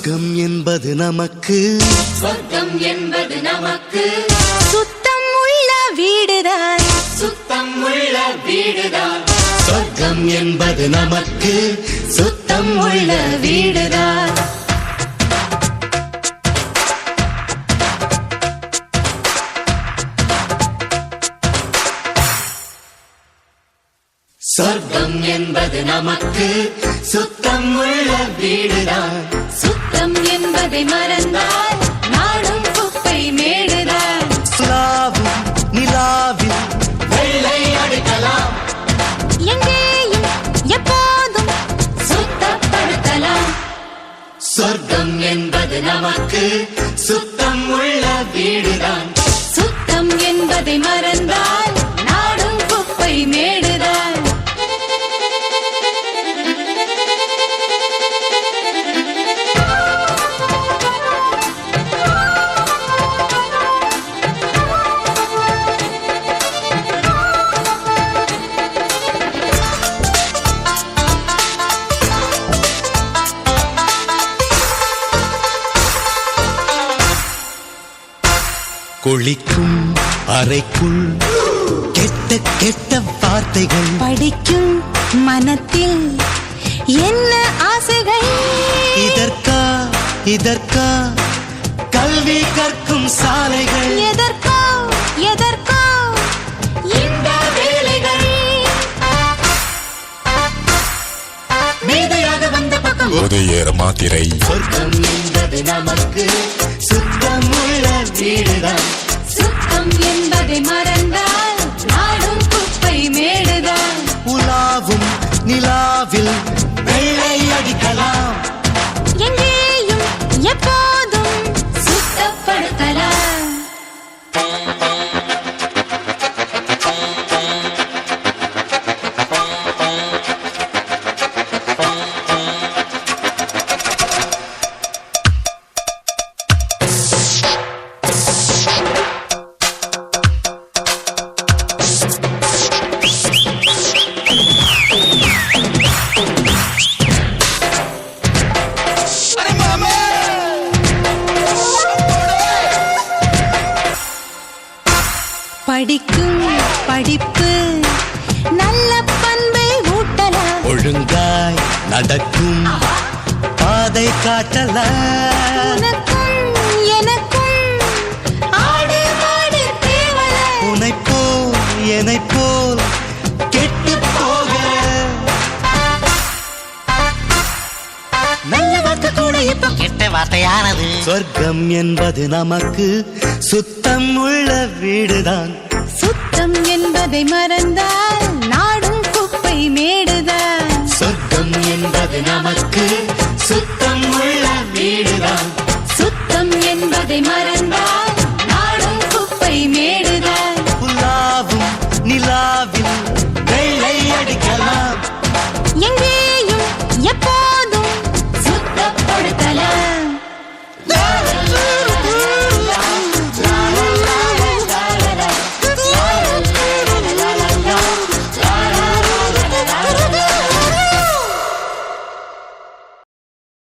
சொர்க்கம் என்பது நமக்கு, சொர்க்கம் என்பது நமக்கு சுத்தம் உள்ள வீடுதான், சுத்தம் உள்ள வீடுதான். சொர்க்கம் என்பது நமக்கு சுத்தம் உள்ள வீடுதான். சொர்க்கம் என்பது நமக்கு சுத்தம் உள்ள வீடுதான். சுத்தம் என்பதை மறந்தால் நாடும் குப்பை மேடுதான். நிலாவும் நிலாவில் வெள்ளை அடிக்கலாம், எங்கேயும் எப்போதும் சுத்தப்படுத்தலாம். சொர்க்கம் என்பது நமக்கு சுத்தம் உள்ள வீடுதான். சுத்தம் என்பதை மறந்தால் நாடும் குப்பை மேடுதான். குளிக்கும் அறைக்குள் கெட்ட கெட்ட வார்த்தைகள், படிக்கும் மனத்தில் என்ன ஆசைகள். இதற்கா இதற்கா கல்வி கற்கும் சாலைகள், எதற்கோ எதற்கோ இந்த வேலைகள். மேதையாக வந்த பக்கம் உதயேற மாத்திரை. சொர்க்கம் என்பது நமக்கு சுத்தம் உள்ள வீடுதான். சுத்தம் என்பதை மறந்தால் நாடும் குப்பை மேடுதான். உலாவும் நிலாவில் வெள்ளை அடிக்கலாம், எங்கேயும் எப்போதும் சுத்தப்படுத்தலாம். படிக்கும் படிப்பு நல்ல பண்பை ஊட்டலாம். ஒழுங்காய் நடக்கும் பாதை காட்டலாம். உனக்கும் எனக்கும் ஆடு மாடு தேவல. உனைப் போல் என்னைப் போல் கெட்டு போக நல்ல வார்த்தை கூட இப்போ கெட்ட வார்த்தையானது. சொர்க்கம் என்பது நமக்கு சுத்தம் உள்ள வீடுதான். சுத்தம் என்பதை மறந்தால் நாடும் குப்பை மேடுதான். சொர்க்கம் என்பது நமக்கு சுத்தம் உள்ள வீடுதான். சுத்தம் என்பதை மறந்தால்